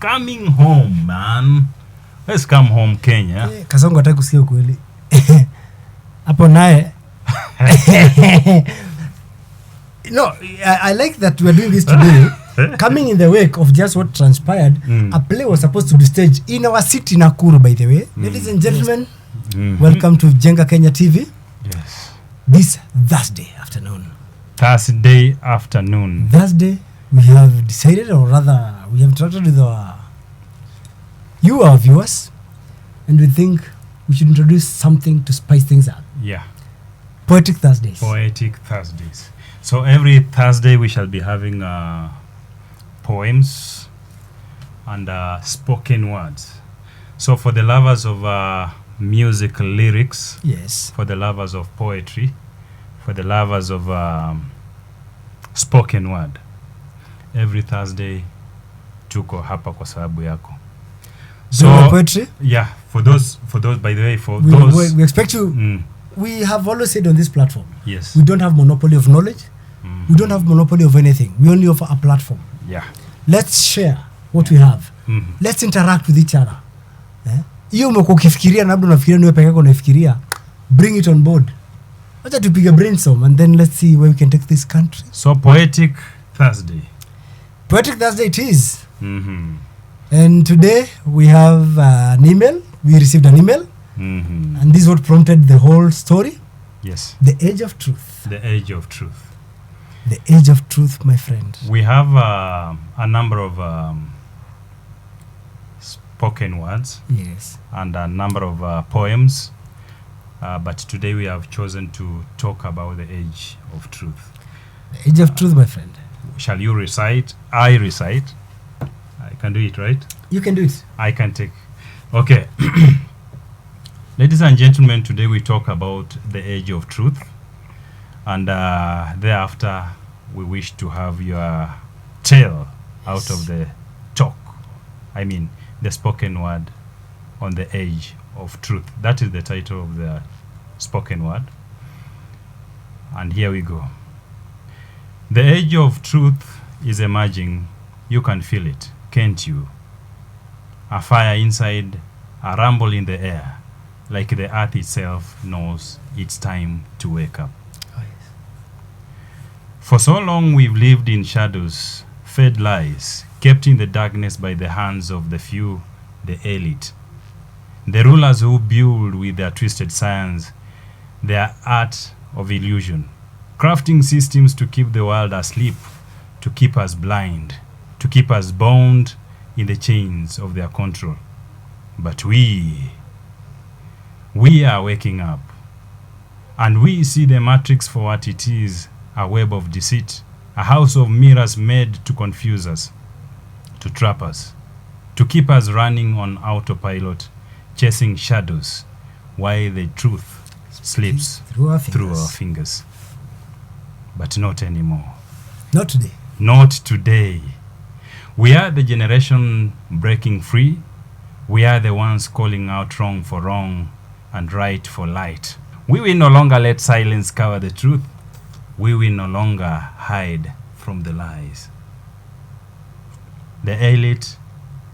coming home, man. Let's come home, Kenya. Kasongo hataki kusikia ukweli. Hapo naye. No, I like that we are doing this today. Coming in the wake of just what transpired, a play was supposed to be staged in our city, Nakuru, by the way. Ladies and gentlemen, welcome to Jenga Kenya TV. Yes. This Thursday afternoon. Thursday afternoon. Thursday, we have decided, or rather, we have interacted with our viewers, and we think we should introduce something to spice things up. Yeah. Poetic Thursdays. Poetic Thursdays. So every Thursday we shall be having poems and spoken words. So for the lovers of music lyrics, yes, for the lovers of poetry, for the lovers of spoken word, every Thursday tuko hapa kwa sababu yako. So poetry? Yeah, for those by the way, for those we expect you. We have always said on this platform, yes, we don't have monopoly of knowledge. We don't have monopoly of anything. We only offer a platform. Yeah. Let's share what we have. Let's interact with each other. Hiyo umekuwa ukifikiria na labda unafikiria niwe peke yako unafikiria. Bring it on board. Acha tupige brainstorm and then let's see where we can take this country. So Poetic Thursday. Poetic Thursday it is. And today we have an email. We received an email. And this is what prompted the whole story. Yes. The Age of Truth. The Age of Truth. The Age of Truth, my friend. We have a number of spoken words. Yes. And a number of poems. But today we have chosen to talk about the Age of Truth. The Age of Truth, my friend. Shall you recite? I recite. I can do it, right? You can do it. I can take. Okay. Ladies and gentlemen, today we talk about the Age of Truth. And thereafter, we wish to have your tale out of the talk. I mean, the spoken word on the Age of Truth. That is the title of the spoken word. And here we go. The Age of Truth is emerging. You can feel it, can't you? A fire inside, a rumble in the air, like the earth itself knows it's time to wake up. For so long we've lived in shadows, fed lies, kept in the darkness by the hands of the few, the elite. The rulers who build with their twisted science, their art of illusion, crafting systems to keep the world asleep, to keep us blind, to keep us bound in the chains of their control. But we are waking up, and we see the matrix for what it is. A web of deceit, a house of mirrors made to confuse us, to trap us, to keep us running on autopilot, chasing shadows, while the truth slips through our fingers. But not anymore. Not today. Not today. We are the generation breaking free. We are the ones calling out wrong for wrong and right for light. We will no longer let silence cover the truth. We will no longer hide from the lies. The elite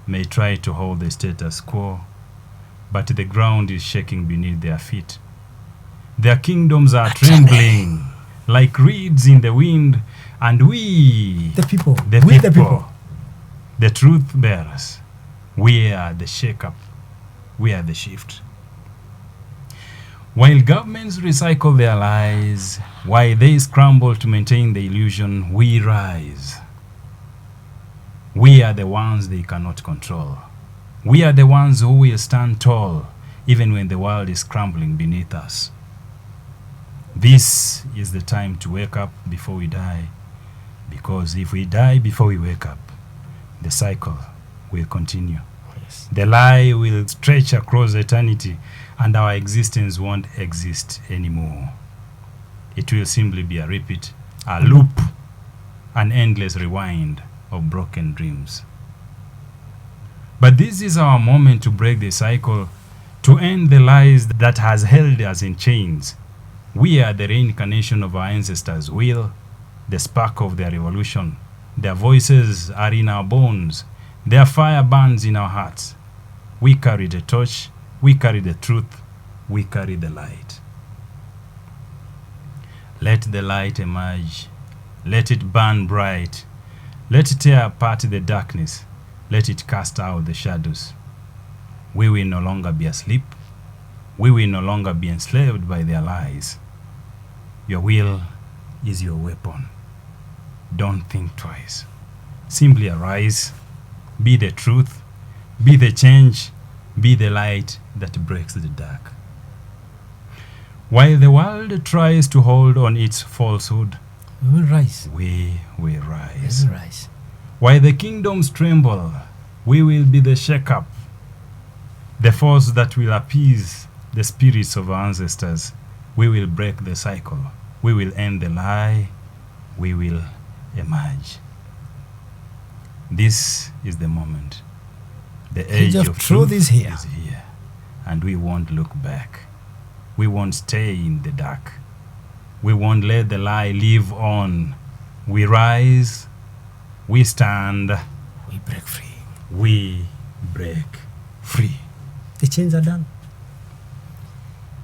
may try to hold the status quo, but the ground is shaking beneath their feet. Their kingdoms are trembling like reeds in the wind, and we, the people, the truth bearers, we are the shake-up, we are the shift. While governments recycle their lies, while they scramble to maintain the illusion, we rise. We are the ones they cannot control. We are the ones who will stand tall, even when the world is crumbling beneath us. This is the time to wake up before we die, because if we die before we wake up, the cycle will continue. Yes. The lie will stretch across eternity, and our existence won't exist anymore. It will simply be a repeat, a loop, an endless rewind of broken dreams. But this is our moment to break the cycle, to end the lies that has held us in chains. We are the reincarnation of our ancestors' will, the spark of their revolution. Their voices are in our bones. Their fire burns in our hearts. We carry the torch, we carry the truth, we carry the light. Let the light emerge. Let it burn bright. Let it tear apart the darkness. Let it cast out the shadows. We will no longer be asleep. We will no longer be enslaved by their lies. Your will is your weapon. Don't think twice. Simply arise. Be the truth. Be the change. Be the light that breaks the dark. While the world tries to hold on its falsehood, We will rise. we will We rise. will rise. While the kingdoms tremble, we will be the shake-up, the force that will appease the spirits of our ancestors. We will break the cycle. We will end the lie. We will emerge. This is the moment. The age of truth is here. And we won't look back. We won't stay in the dark. We won't let the lie live on. We rise. We stand. We break free. We break free. The chains are done.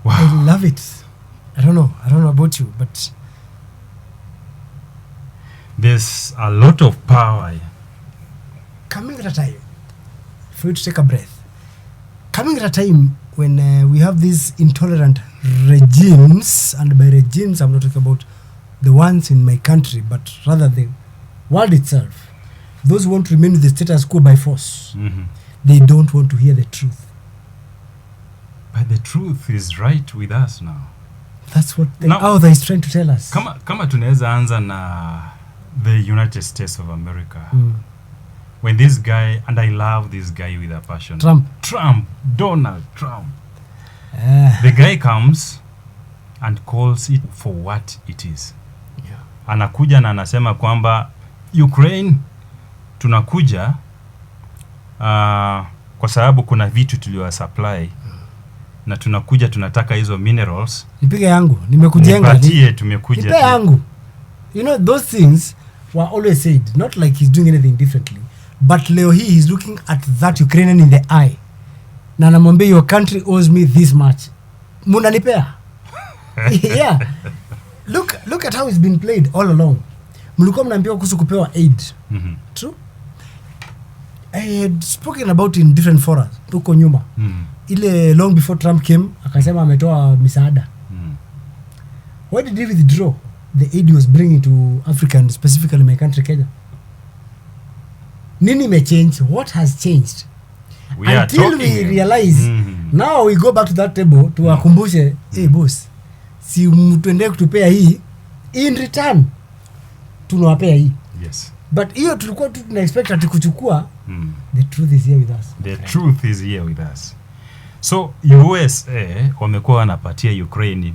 Wow. I love it. I don't know about you, but There's a lot of power. coming at a time for you to take a breath. Coming at a time when we have these intolerant regimes, and by regimes I'm not talking about the ones in my country, but rather the world itself. Those who want to remain with the status quo by force. Mhm. They don't want to hear the truth. But the truth is right with us now. That's what the Now- author is trying to tell us. Kama tunaweza anza na the United States of America. Mm. When this guy, and I love this guy with a passion. Trump. Donald Trump. Ah, The guy comes and calls it for what it is. yeah. Anakuja na anasema kwamba Ukraine tunakuja kwa sababu kuna vitu tuliwa supply na tunakuja tunataka hizo minerals. Nipige yangu, nimekujenga. Nipatie, tumekuja Nipe yangu. You know, those things were always said, not like he's doing anything differently, but leo hii he's looking at that Ukrainian in the eye na anamwambia your country owes me this much. Munanipea? Yeah. Look at how it's been played all along. Mlikuwa mnaambiwa kuhusu kupewa aid. Mhm. True. I had spoken about in different forums huko nyuma. Mm. Ile long before Trump came akasema ametoa misaada. Mm. Why did he withdraw the aid he was bringing to Africa and specifically my country Kenya? Nini may change? What has changed? We are Until talking. we realize, Mhm. now we go back to that table tuwakumbushe, hey boss, si mtuendee kutupea hii, in return tunawapea hii. Yes. But hiyo tulikuwa tu tuna expect ati kuchukua. Mm. The truth is here with us. The truth is here with us. So USA wamekuwa wanapatia Ukraine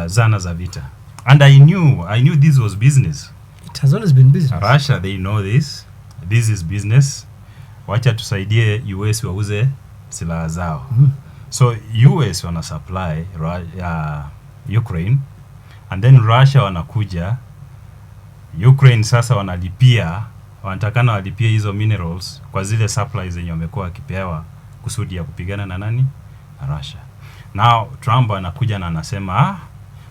zana za vita. And I knew this was business. It has always been business. Russia, they know this. This is business. Wacha tusaidie US wauze silaha zao. Mhm. So US wana supply Ukraine, and then Russia wanakuja Ukraine sasa wanatakana walipia hizo minerals kwa zile supplies zenye wamekuwa wakipewa kusudi ya kupigana na nani? Na Russia. Now Trump anakuja na anasema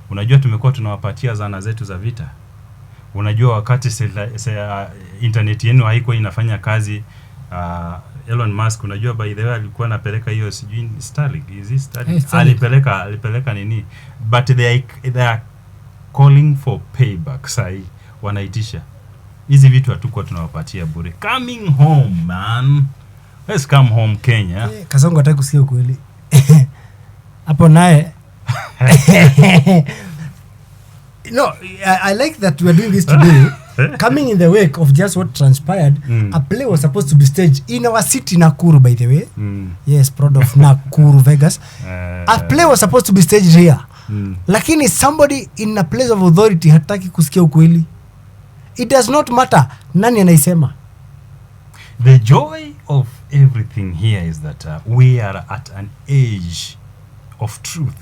unajua tumekuwa tunawapatia zana zetu za vita. Unajua wakati internet yenu haikuwa inafanya kazi, Elon Musk, unajua by the way alikuwa anapeleka hiyo sijui Starlink, is it Starlink? Starlink. Alipeleka nini, but they are calling for payback. Sai wanaitisha hizi vitu hatukuwa tunawapatia bure. Coming home man, let's come home Kenya. Kasongo hataki kusikia ukweli. Hapo naye no, I like that we are doing this today. Coming in the wake of just what transpired, a play was supposed to be staged in our city, Nakuru, by the way. Yes, proud of Nakuru, Vegas. A play was supposed to be staged here. Lakini somebody in a place of authority hataki kusikia ukweli. It does not matter nani anaisema. The joy of everything here is that we are at an age of truth.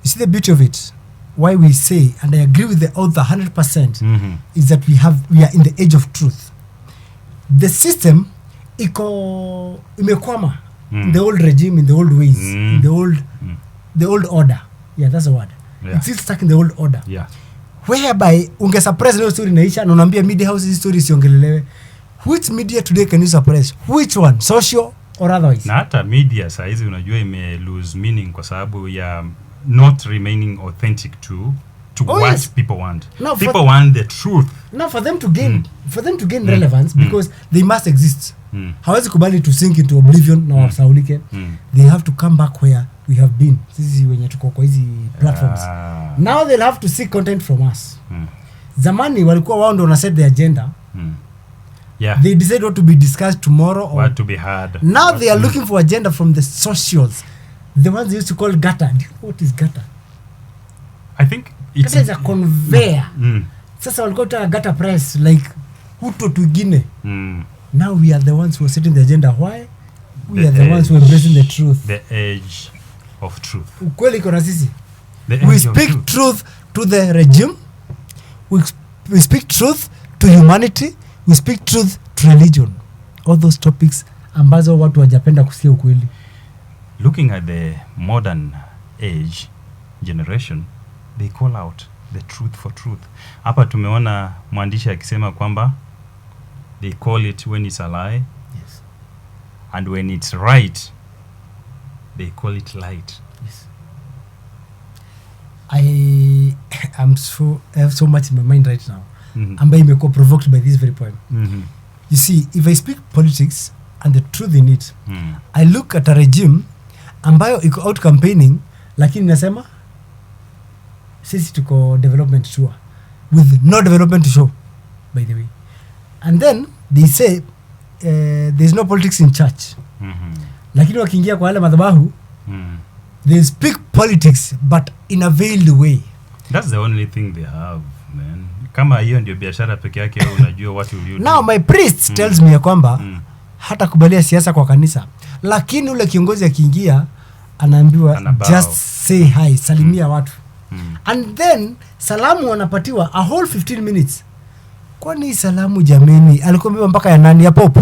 You see the beauty of it? Why we say, and I agree with the author 100%, is that we are in the age of truth. The system iko imekwama in the old regime, in the old ways, in the old order. Yeah, that's the word. Yeah. It's still stuck in the old order. Yeah. Whereby ungesuppress leo story inaisha na unaambia media houses story siongelelewe. Which media today can you suppress? Which one? Social or otherwise? Na hata media saizi unajua ime lose meaning kwa sababu ya not remaining authentic to what yes. people want. No, People want the truth. Now for them to gain relevance because they must exist. Hawezi kubali to sink into oblivion na wasaulike. They have to come back where we have been. Sisi wenye tuko kwa hizi platforms. Now they'll have to seek content from us. Zamani walikuwa wao ndio wana set the agenda. Yeah. They decide what to be discussed tomorrow or what to be heard. Now they are looking for agenda from the socials. The ones they used to call gutter. Do you know what is gutter? I think it's a conveyor. Sasa walikuwa tuna gutter press like huto twingine. Now we are the ones who are setting the agenda. Why? We are the ones who are embracing the truth. The age of truth. Ukweli iko na sisi. We speak truth to the regime. We speak truth to humanity. We speak truth to religion. All those topics ambazo watu wajapenda kusikia ukweli. Looking at the modern age generation, they call out the truth for truth. Hapa tumeona mwandishi akisema kwamba they call it when it's a lie. Yes. And when it's right, they call it light. Yes. I have so much in my mind right now. Ambayo imekuwa provoked by this very point. You see, if I speak politics and the truth in it, I look at a regime ambayo iko out campaigning lakini nasema sisi tuko development tour with no development to show, by the way. And then they say there's no politics in church. Lakini wakiingia kwa wale madhabahu they speak politics but in a veiled way. That's the only thing they have, man. Kama hiyo ndio biashara peke yake unajua what will you do. Now my priest tells me ya kwamba hata kubalia siasa kwa kanisa, lakini ule kiongozi akiingia anaambiwa just say hi, salimia watu. And then salamu wanapatiwa a whole 15 minutes. Kwani salamu jameni alikuwa mpaka ya nani, ya pop?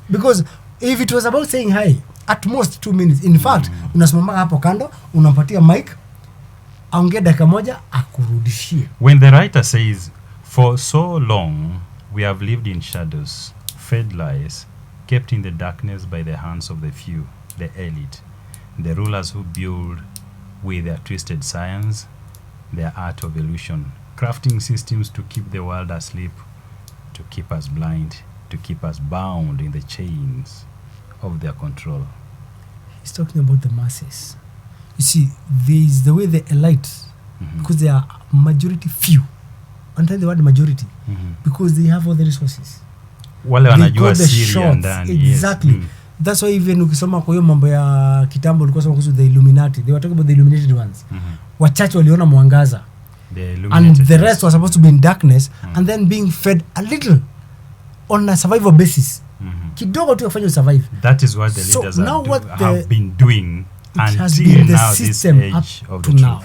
Because if it was about saying hi, at most 2 minutes. In fact, unasimama hapo kando, unampatia mic, aongea dakika moja akurudishie. When the writer says, for so long we have lived in shadows, fed lies, kept in the darkness by the hands of the few, the elite, the rulers who build with their twisted science, their art of illusion, crafting systems to keep the world asleep, to keep us blind, to keep us bound in the chains of their control. He's talking about the masses. You see, there is the way the elite, because they are majority few. Understand the word majority, because they have all the resources. Wale wanajua siri ya ndani. Exactly. Yes. That's why even ukisoma kwa hiyo mambo ya kitambo ulikuwa soma kuhusu the Illuminati. They were talking about the illuminated ones. Wachache waliona mwangaza. And the rest was supposed to be in darkness and then being fed a little on a survival basis. Kidogo tu kufanya survive. That is what the leaders have been doing until now, this age of the now.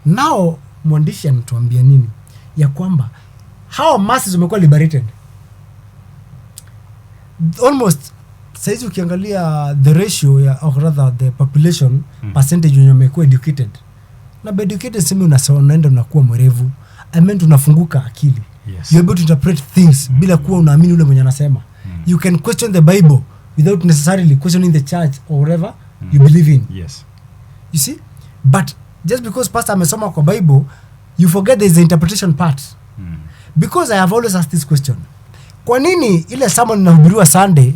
Now mwandishi anatuambia nini? Ya kwamba how masses wamekuwa liberated. Almost saizi ukiangalia the ratio ya, or rather the population percentage wenye wamekuwa educated. Na by educated simi unaenda unakuwa mwerevu. I mean unafunguka akili. Yes. You're able to interpret things bila kuwa unaamini ule mwenye anasema. You can question the Bible without necessarily questioning the church or whatever you believe in. Yes. You see? But just because pastor amesoma kwa Bible, you forget there is the interpretation part. Because I have always asked this question. Kwa nini ile sermon inahubiriwa Sunday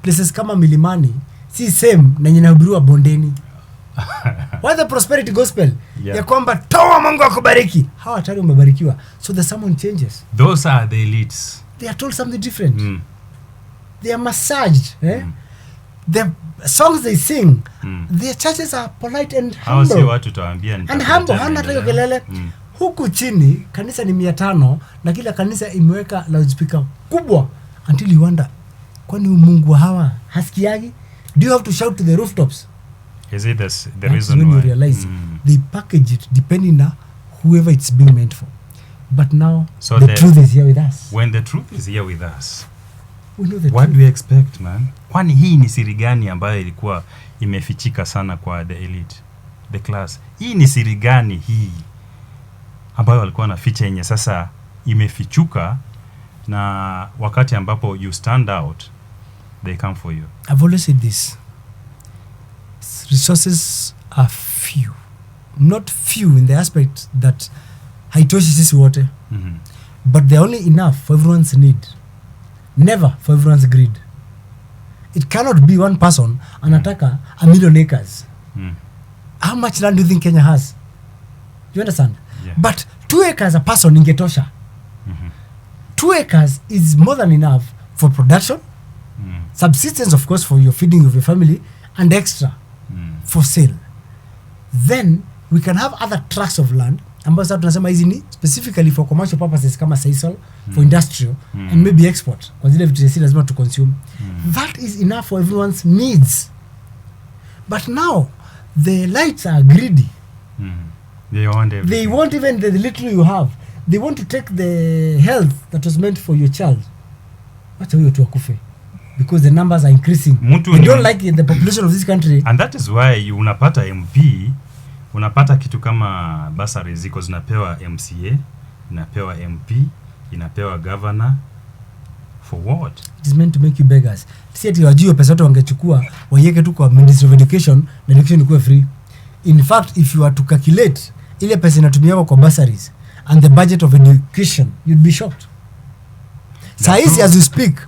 places kama Milimani si same na inahubiriwa Bondeni? Why the prosperity gospel? Yeah. Ya kwamba toa Mungu akubariki. Hawa tayari umebarikiwa. So the sermon changes. Those are the elites. They are told something different. They are massaged. The songs they sing, their churches are polite and humble. Hao watu tawaambia ni and humble, hana tayo kelele. Huku chini kanisa ni 500 na kila kanisa imeweka loudspeaker kubwa until you wonder, kwani Mungu hawa hasikiagi? Do you have to shout to the rooftops? Is it the That's reason when why? You realize they package it depending on whoever it's being meant for. But now so the truth is here with us. When the truth is here with us, We know the What truth. do you expect, man? Kwani hii ni siri gani ambayo ilikuwa imefichika sana kwa the elite, the class? Hii ni siri gani hii ambayo walikuwa wanaficha yenye sasa imefichuka, na wakati ambapo you stand out they come for you? I've always said this. Resources are few. Not few in the aspect that haitoshi sisi wote, but they're only enough for everyone's need, never for everyone's greed. It cannot be one person anataka a million acres. How much land do you think Kenya has? You understand? Yeah. But 2 acres a person ingetosha. 2 acres is more than enough for production, subsistence of course for your feeding of your family, and extra for sale. Then we can have other tracts of land ambazo sasa tunasema hizi ni specifically for commercial purposes kama sisal, for industrial and maybe export, kwa zile vitu sisi lazima to consume. That is enough for everyone's needs. But now the elites are greedy. They want everything. They want even the little you have. They want to take the health that was meant for your child. Wacha huyo tu akufe, because the numbers are increasing. They don't like the population of this country. And that is why unapata MP, unapata kitu kama basari ziko zinapewa MCA, inapewa MP, inapewa governor. For what? It is meant to make you beggars. Si ati wajue pesa yote wangechukua waiweke tu kwa Ministry of Education na education ikuwe free. In fact, if you are to calculate ile pesa inatumiwa kwa bursaries and the budget of education, you'd be shocked. Saizi as you speak,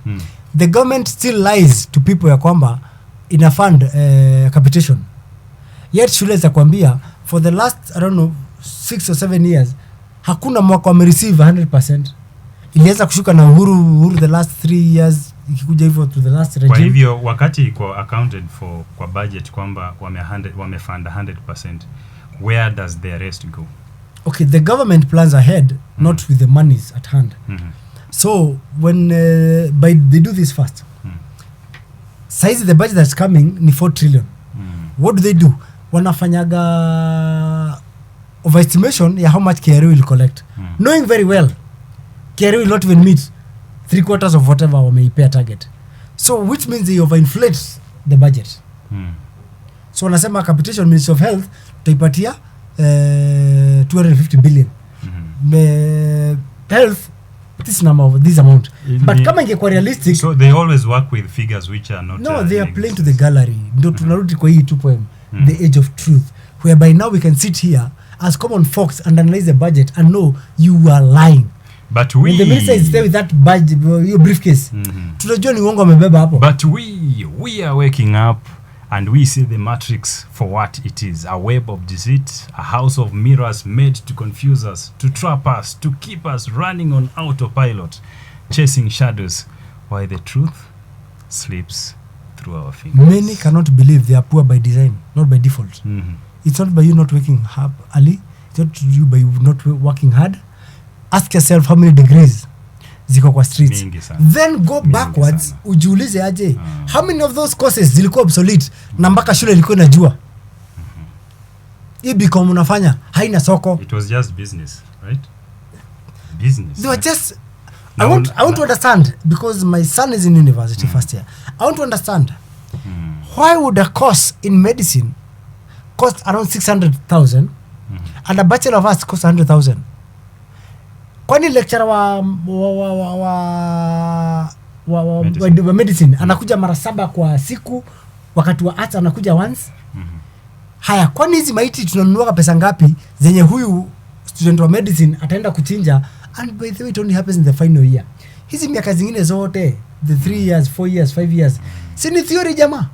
the government still lies to people ya kwamba ina fund capitation. Yet shule za kwambia for the last, I don't know, 6 or 7 years hakuna mwaka wamereceive 100%. Ilianza kushuka na uhuru the last 3 years ikikuja hivyo to the last regime. Kwa hivyo wakati iko accounted for kwa budget kwamba wamefund 100%, where does the rest go? Okay, the government plans ahead, not with the monies at hand. So when they do this fast, size the budget that's coming ni 4 trillion. What do? Wanafanyaga overestimation ya how much KRA will collect, knowing very well KRA will not even meet 3/4 of whatever wameipea target. So which means they overinflate the budget. So wanasema capitation, Ministry of Health tutaipatia 250 billion. Health this amount. But kama ingekuwa realistic, so they always work with figures which are not. No, they are playing to the gallery. Ndio tunarudi kwa hii tu poem, The Age of Truth, whereby now we can sit here as common folks and analyze the budget and know you are lying. But when the minister is there with that budget, your briefcase, tunajua ni uongo amebeba hapo. But we are waking up and we see the matrix for what it is: a web of deceit, a house of mirrors made to confuse us, to trap us, to keep us running on autopilot, chasing shadows, while the truth slips through our fingers. Many cannot believe they are poor by design, not by default. It's not by you not working hard, Ali. It's not you by not working hard. Ask yourself how many degrees ziko kwa streets. Then go backwards, ujiulize aje how many of those courses zilikuwa obsolete na mpaka shule ilikuwa inajua. Ibi kama unafanya haina soko. It was just business, right? Business. They were just I want to understand, because my son is in university first year. I want to understand why would a course in medicine cost around 600,000 and a Bachelor of Arts cost 100,000? Kwani lecturer wa medicine anakuja mara 7 kwa siku, wakati wa arts anakuja once? Haya, kwani hizi maiti tunanunua pesa ngapi zenye huyu student wa medicine ataenda kuchinja, and by the way it only happens in the final year? Hizi miaka zingine zote, the 3 years, 4 years, 5 years, si ni theory jamaa,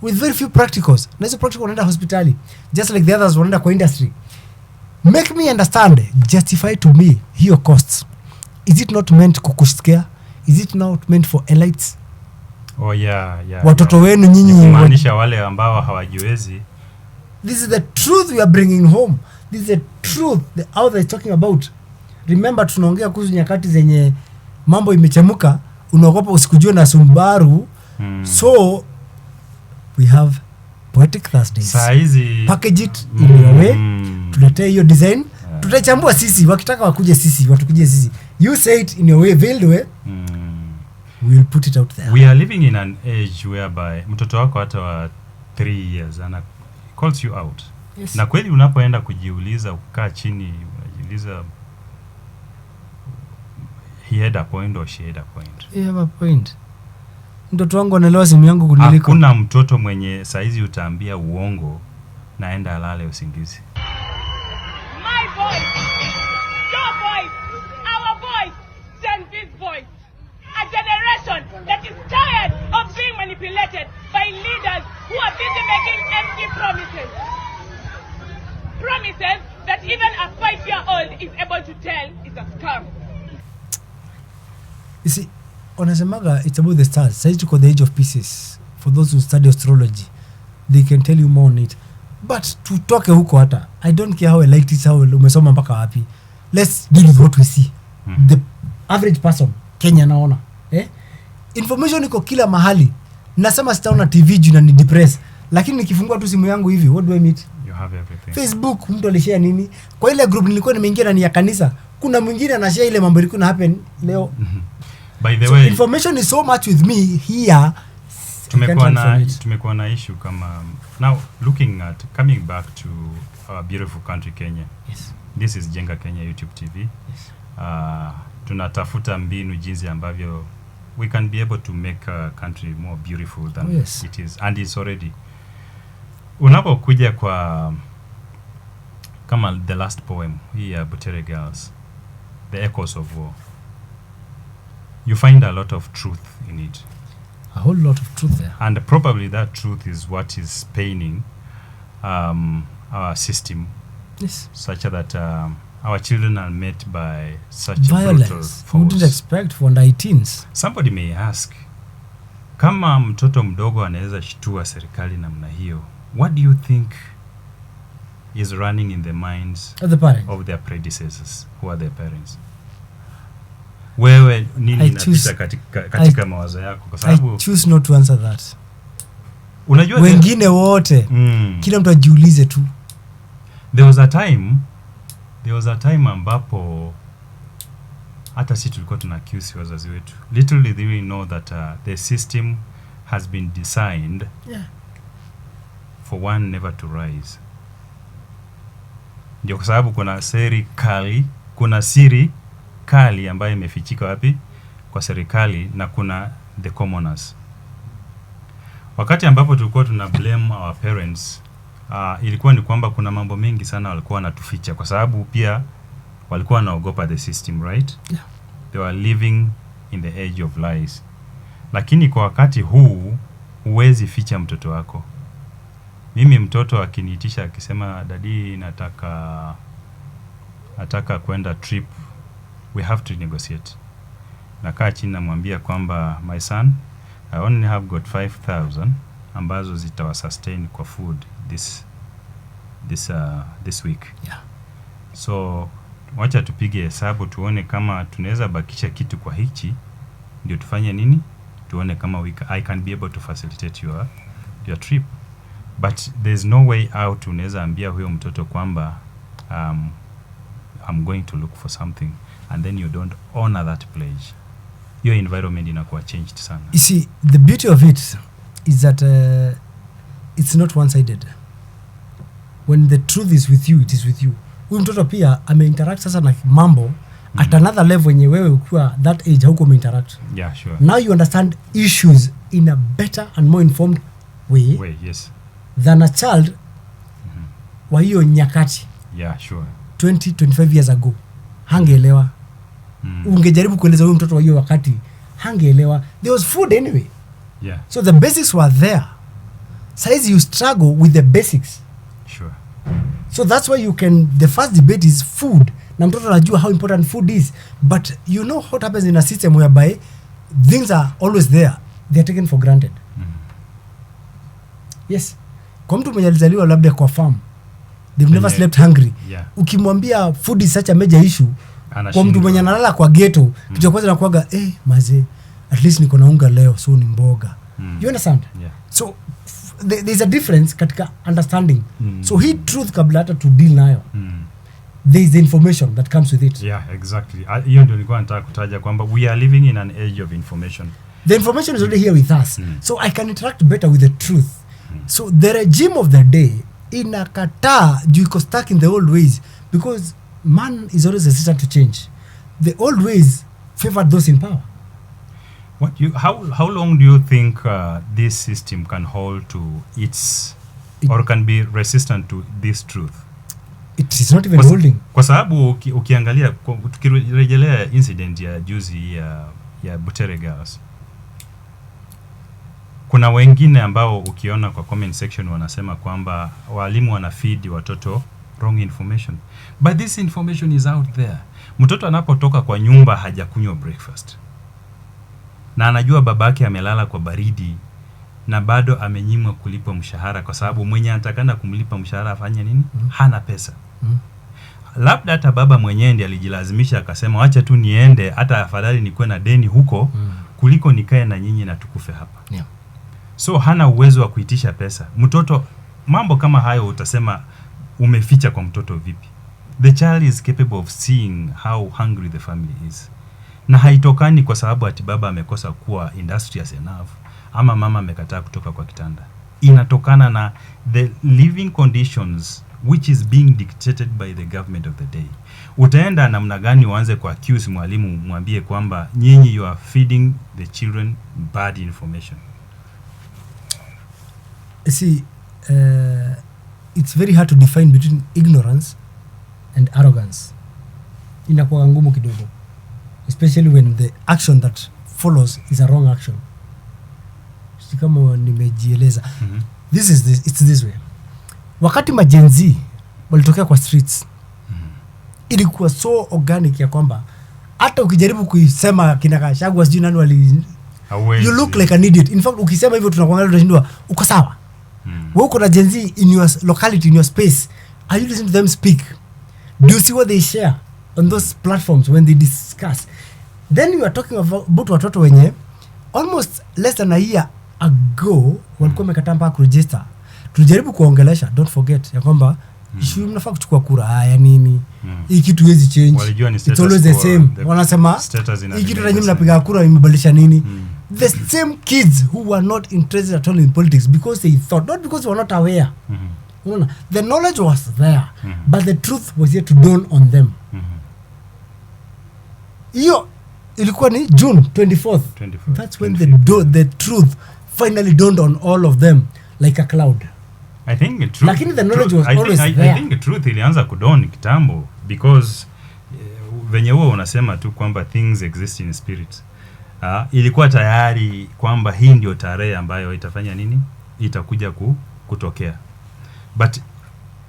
with very few practicals. Na hizo practical wanaenda hospitali just like the others wanaenda kwa industry. Make me understand, justify to me hiyo costs. Is it not meant kukuscare? Is it not meant for elites? Oh yeah. Watoto wenu nyinyi maanisha wale ambao hawajiwezi. This is the truth we are bringing home. This is the truth the author is talking about. Remember, tunaongea kuhusu nyakati zenye mambo imechemuka, unaogopa usikujue na Subaru. So we have Poetic Thursdays. Saizi package it in your way. Tuletee hiyo design, tutachambua sisi, wakitaka wakuje sisi, watukuje sisi. You say it in your way, veiled way. we will put it out there. We are living in an age whereby mtoto wako hata wa 3 years ana calls you out. Yes. Na kweli unapoenda kujiuliza, kukaa chini unajiuliza, he had a point or she had a point. You have a point. Mtoto wangu anaelewa simu yangu kuniliko. Hakuna mtoto mwenye saizi utaambia uongo naenda alale usingizi. My voice, your voice, our voice, Gen Z's voice. A generation that is tired of being manipulated by leaders who are busy making empty promises. Promises that even a 5-year-old is able to tell is a scam. You see, wanasemaga it's about the stars. Saizi tuko the age of pieces. For those who study astrology, they can tell you more on it. But tutoke huko hata. I don't care how I like it, how umesoma mpaka wapi. Let's deal with what we see. The average person, Kenya naona. Information iko kila mahali. Nasema sitaona TV juu na ni depress. Lakini nikifungua tu simu yangu hivi, what do I meet? You have everything. Facebook, mtu alishare nini? Kwa ile group nilikuwa nimeingia na ni ya kanisa. Kuna mwingine anashare ile mambo ilikuwa happen leo. By the So way, information is so much with me here. tumekuwa na issue kama now looking at coming back to our beautiful country Kenya. Yes. This is Jenga Kenya YouTube TV. Yes. Tunatafuta mbinu jinsi ambavyo we can be able to make a country more beautiful than yes. it is, and it's already. Unapokuja kwa kama the last poem here, Butere Girls, The Echoes of War, you find a lot of truth in it. A whole lot of truth there. And probably that truth is what is paining our system, Yes. such that our children are met by such a brutal Violence. You wouldn't force. expect for 19s. Somebody may ask, kama mtoto mdogo anaweza shtua serikali namna hiyo, what do you think is running in the minds Of the parents. of their predecessors, who are their parents? Wewe nini inapita katika mawazo yako? Kwa sababu I choose not to answer that. Unajua wengine wote kila mtu ajiulize tu. There was a time ambapo hata sisi tulikuwa tuna accuse wazazi wetu. Literally they know that the system has been designed for one never to rise. Ndio kwa sababu kuna siri kali ambayo imefichika wapi? Kwa serikali, na kuna the commoners. Wakati ambapo tulikuwa tuna blame our parents, ilikuwa ni kwamba kuna mambo mengi sana walikuwa wanatuficha, kwa sababu pia walikuwa wanaogopa the system, right? Yeah. They were living in the age of lies. Lakini kwa wakati huu huwezi ficha mtoto wako. Mimi mtoto akiniitisha akisema, "Daddy, nataka kwenda trip," we have to negotiate. Nakaa chini namwambia kwamba, "My son, I only have got 5,000 ambazo zitawa sustain kwa food this week. Yeah. So wacha tupige hesabu tuone kama tunaweza bakisha kitu kwa hichi, ndio tufanye nini? Tuone kama I can be able to facilitate your trip." But there's no way out. Unaweza ambia huyo mtoto kwamba I'm going to look for something, and then you don't honor that pledge. Your environment inakuwa changed sana. You see, the beauty of it is that it's not one-sided. When the truth is with you, it is with you. Huyu mtoto pia ameinteract sasa na mambo at another level wenye wewe ukiwa that age hauko umeinteract. Yeah, sure. Now you understand issues in a better and more informed way Yes. than a child wa hiyo nyakati. Yeah, sure. 20-25 years ago. Hangeelewa. Ungejaribu kueleza huyu mtoto wa hiyo wakati, hangeelewa. There was food anyway. Yeah. So the basics were there. Saizi you struggle with the basics. Sure. So that's why the first debate is food. Na mtoto anajua how important food is. But you know what happens in a system whereby things are always there. They are taken for granted. Yes. Kwa mtu mwenye alizaliwa labda kwa farm, they've never slept hungry. Yeah. Ukimwambia food is such a major issue, kwa mtu mwenye analala kwa ghetto, kitu cha kwanza nakuaga, mazee, at least niko na unga leo, so ni mboga. You understand? Yeah. So there's a difference katika understanding. So hii truth kabla hata to deal nayo. There is the information that comes with it. Yeah, exactly. Hiyo ndio nilikuwa nataka kutaja kwamba we are living in an age of information. The information is already here with us. So I can interact better with the truth. So the regime of the day inakataa juu iko stuck in the old ways because man is always resistant to change. The old ways favored those in power. How long do you think this system can hold to or can be resistant to this truth? It is not even holding. Kwa sababu ukiangalia tukirejelea incident ya juzi ya Butere Girls, kuna wengine ambao ukiona kwa comment section wanasema kwamba walimu wanafeed watoto wrong information, but this information is out there. Mtoto anapotoka kwa nyumba hajakunywa breakfast na anajua babake amelala kwa baridi na bado amenyimwa kulipa mshahara kwa sababu mwenye anatakana kumlipa mshahara afanye nini? Hana pesa. Labda hata baba mwenyewe ndiye alijilazimisha akasema acha tu niende, hata afadhali nikuwe na deni huko kuliko nikae na nyinyi na tukufe hapa. Yeah. So hana uwezo wa kuitisha pesa. Mtoto, mambo kama hayo utasema umeficha kwa mtoto vipi? The child is capable of seeing how hungry the family is. Na haitokani kwa sababu ati baba amekosa kuwa industrious enough ama mama amekataa kutoka kwa kitanda. Inatokana na the living conditions which is being dictated by the government of the day. Utaenda namna gani uanze kwa accuse mwalimu mwambie kwamba nyinyi you are feeding the children bad information? See, it's very hard to define between ignorance and arrogance. Inakuwa ngumu kidogo, especially when the action that follows is a wrong action. Kama nimejieleza. It's this way. Wakati majenzi walitokea kwa streets, ilikuwa so organic ya kwamba hata ukijaribu kuisema kina Gachagua sijui nani wali you look like an idiot. In fact ukisema hivyo tunakuangalia tunashindwa uko sawa. Wewe uko na jenzi in your locality, in your space. Are you listening to them speak? Do you see what they share on those platforms when they discuss? Then you are talking about watoto wenye almost less than a year ago walikuwa wamekataa mpaka kuregister. Tulijaribu kuongelesha, don't forget ya kwamba issue mnafaa kuchukua kura. Haya nini? Hii kitu haiwezi change. It's always the same. Wanasema hii kitu na nyinyi mnapiga kura imebadilisha nini? The same kids who were not interested at all in politics because they thought, not because they were not aware. The knowledge was there, but the truth was yet to dawn on them. Hiyo ilikuwa ni June 24th. That's when the truth finally dawned on all of them like a cloud. I think the truth, lakini the knowledge was always there. I think the truth ilianza kudawn kitambo because venye huo unasema tu kwamba things exist in spirit. Ilikuwa tayari kwamba hii ndio tarehe ambayo itafanya nini? Itakuja kutokea. But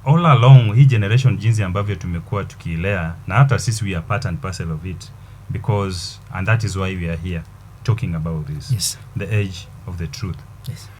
all along hii generation jinsi ambavyo tumekuwa tukiilea na hata sisi we are part and parcel of it because and that is why we are here talking about this. Yes. The age of the truth. Yes.